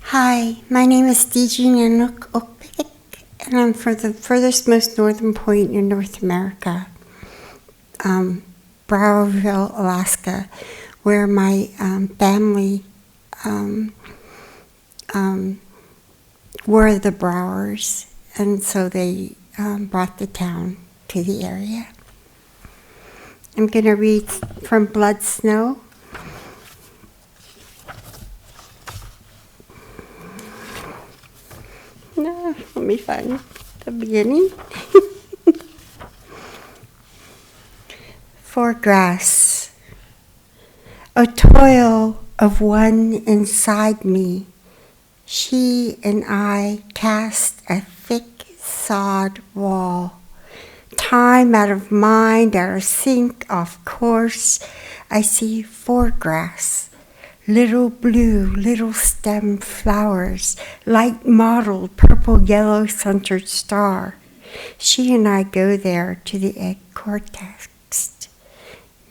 Hi, my name is DG Nanouk Okpik, and I'm from the furthest most northern point in North America, Browerville, Alaska, where my family were the Browers, and so they brought the town to the area. I'm going to read from Blood Snow. No, let me find the beginning. For grass, a toil of one inside me, she and I cast a thick sod wall. Time out of mind, out of sync, off course, I see foregrass. Little blue, little stem flowers, light mottled, purple, yellow, centered star. She and I go there to the egg cortex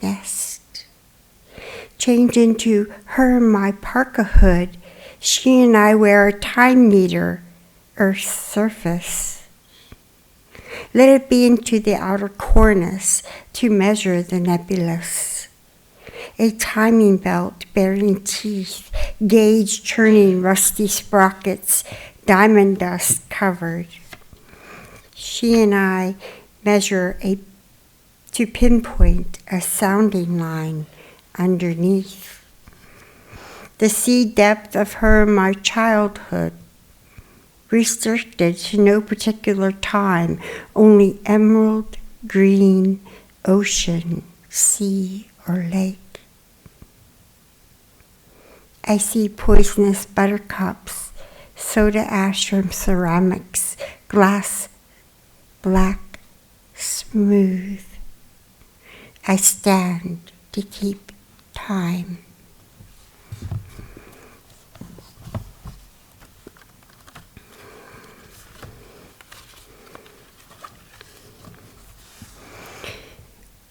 nest. Change into her and my parka hood. She and I wear a time meter, Earth's surface. Let it be into the outer cornice to measure the nebulous. A timing belt bearing teeth, gauge churning rusty sprockets, diamond dust covered. She and I measure to pinpoint a sounding line underneath. The sea depth of her and my childhood, restricted to no particular time, only emerald green ocean, sea, or lake. I see poisonous buttercups, soda ash from ceramics, glass black, smooth. I stand to keep time.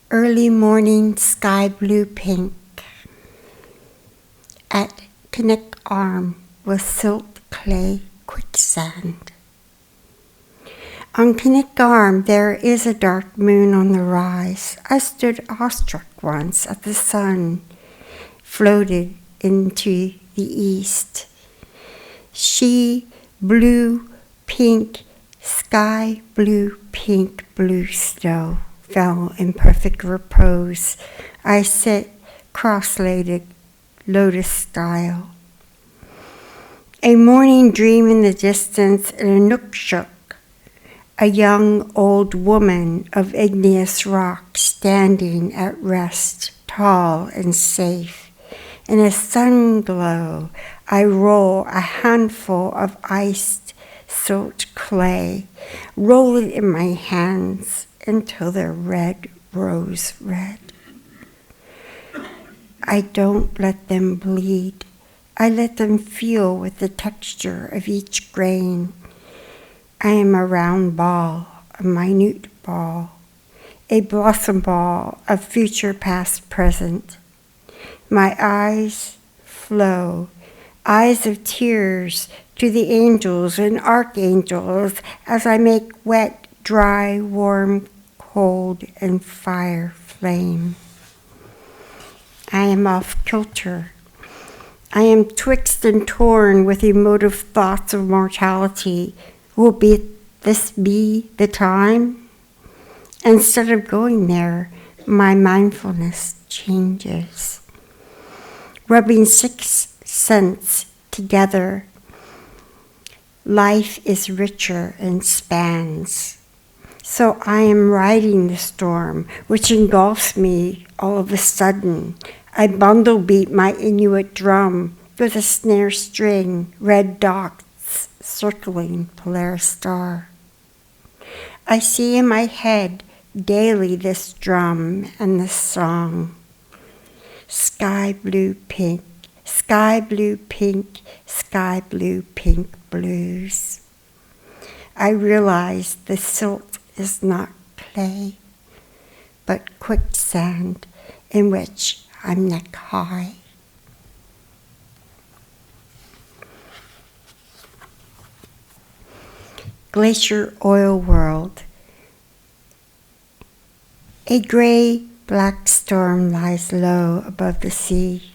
Early morning sky blue pink. At Knik Arm was silt clay quicksand. On Knik Arm there is a dark moon on the rise. I stood awestruck once at the sun floated into the east. She blue, pink, sky blue, pink, blue snow fell in perfect repose. I sit cross-legged, lotus style. A morning dream in the distance, and a nook shook. A young old woman of igneous rock standing at rest, tall and safe. In a sun glow, I roll a handful of iced silt clay, roll it in my hands until they're red, rose red. I don't let them bleed. I let them feel with the texture of each grain. I am a round ball, a minute ball, a blossom ball of future, past, present. My eyes flow, eyes of tears to the angels and archangels as I make wet, dry, warm, cold, and fire flame. I am off kilter. I am twixt and torn with emotive thoughts of mortality. Will this be the time? Instead of going there, my mindfulness changes. Rubbing 6 senses together, life is richer and spans. So I am riding the storm, which engulfs me all of a sudden. I bundle beat my Inuit drum with a snare string, red dots circling Polaris star. I see in my head daily this drum and this song. Sky blue pink, sky blue pink, sky blue pink blues. I realize the silt is not clay, but quicksand in which I'm neck high. glacier oil world. A gray-black storm lies low above the sea.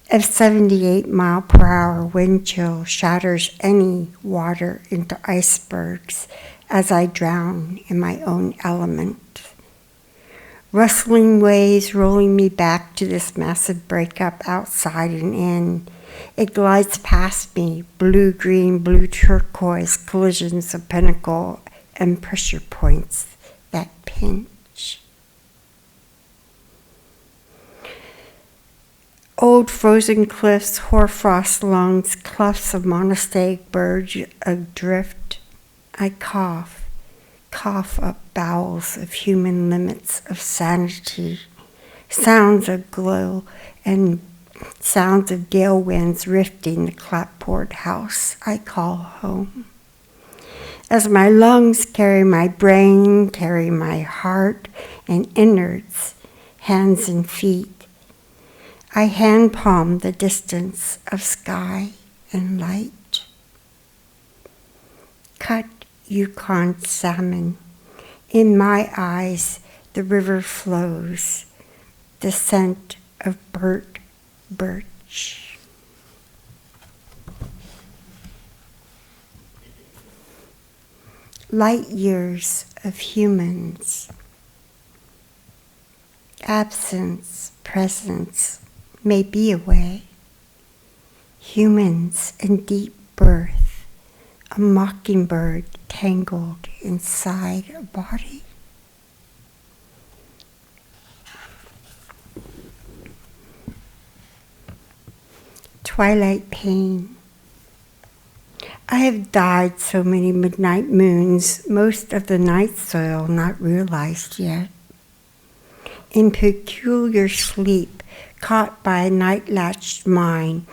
A 78-mile-per-hour wind chill shatters any water into icebergs as I drown in my own element. Rustling waves rolling me back to this massive breakup outside and in. It glides past me, blue-green, blue-turquoise collisions of pinnacle and pressure points that pinch. Old frozen cliffs, hoarfrost lungs, cloughs of monosthetic birds adrift. I cough up bowels of human limits of sanity, sounds of glow and sounds of gale winds rifting the clapboard house I call home. As my lungs carry my brain, carry my heart and innards, hands and feet, I hand palm the distance of sky and light. Cut Yukon salmon. In my eyes, the river flows, the scent of burnt birch. Light years of humans. Absence, presence may be away. Humans in deep birth, a mockingbird tangled inside a body. Twilight pain. I have died so many midnight moons, most of the night soil not realized yet. In peculiar sleep, caught by a night-latched mind,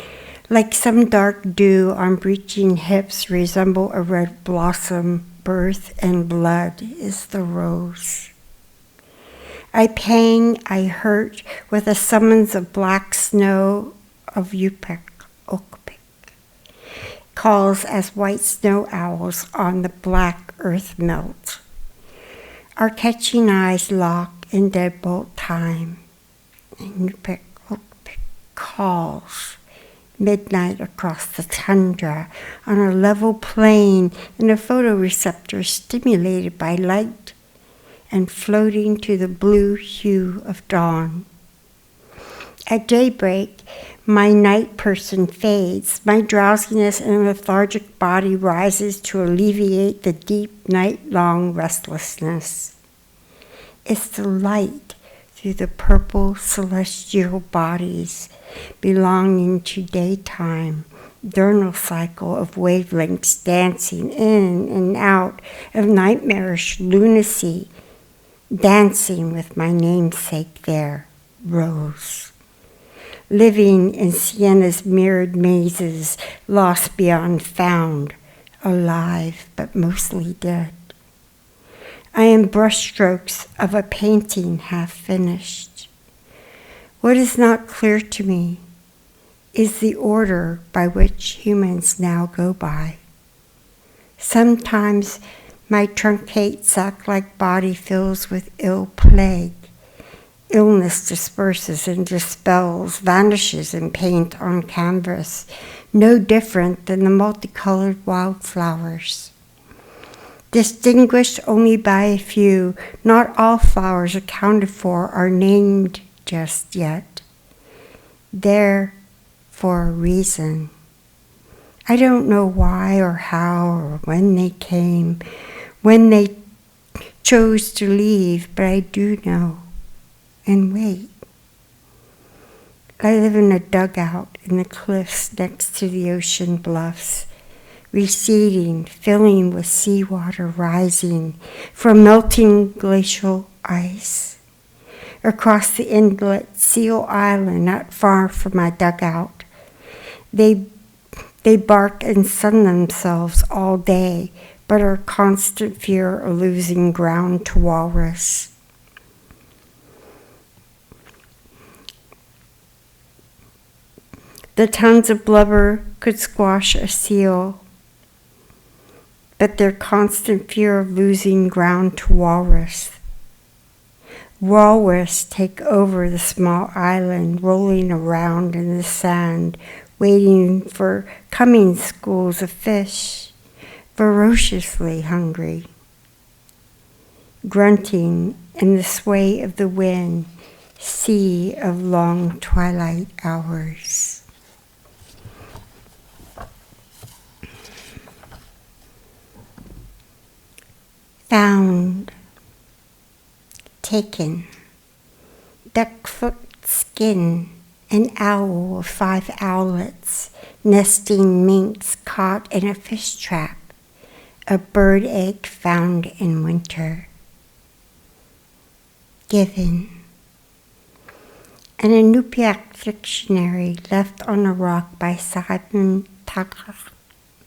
like some dark dew on breaching hips resemble a red blossom, birth and blood is the rose. I pang, I hurt with a summons of black snow of okpik, calls as white snow owls on the black earth melt. Our catching eyes lock in deadbolt time, and okpik calls. Midnight across the tundra, on a level plain, in a photoreceptor stimulated by light and floating to the blue hue of dawn. At daybreak, my night person fades, my drowsiness and lethargic body rises to alleviate the deep night-long restlessness. It's the light through the purple celestial bodies belonging to daytime, diurnal cycle of wavelengths dancing in and out of nightmarish lunacy, dancing with my namesake there, Rose. Living in Sienna's mirrored mazes, lost beyond found, alive but mostly dead. I am brushstrokes of a painting half finished. What is not clear to me is the order by which humans now go by. Sometimes my truncate sack-like body fills with ill plague. Illness disperses and dispels, vanishes in paint on canvas, no different than the multicolored wildflowers. Distinguished only by a few, not all flowers accounted for are named just yet. They're for a reason. I don't know why or how or when they came, when they chose to leave, but I do know. And wait. I live in a dugout in the cliffs next to the ocean bluffs, receding, filling with seawater rising from melting glacial ice. Across the inlet, Seal Island, not far from my dugout, they bark and sun themselves all day, but are constant fear of losing ground to walrus. The tons of blubber could squash a seal. but their constant fear of losing ground to walrus. Walrus take over the small island, rolling around in the sand, waiting for coming schools of fish, ferociously hungry. Grunting in the sway of the wind, sea of long twilight hours. Found, taken, duckfoot skin, an owl of 5 owlets, nesting minks caught in a fish trap, a bird egg found in winter. Given. An Inupiaq dictionary left on a rock by Simon Takach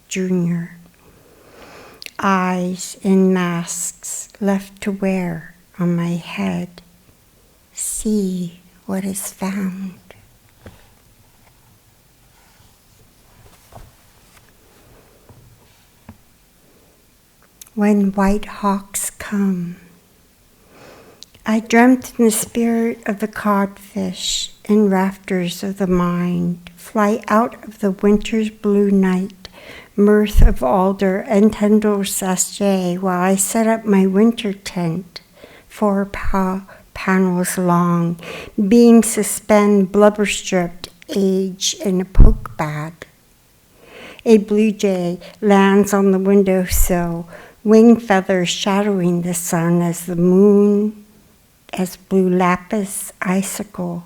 Jr. Eyes in masks left to wear on my head. See what is found. When white hawks come. I dreamt in the spirit of the codfish in rafters of the mind, fly out of the winter's blue night, mirth of alder and tendril sachet, while I set up my winter tent, 4 panels long, beams suspend blubber-stripped age in a poke bag. A blue jay lands on the windowsill, wing feathers shadowing the sun as the moon as blue lapis icicle.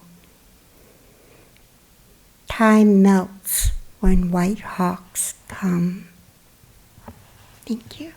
Time melts when white hawks come. Thank you.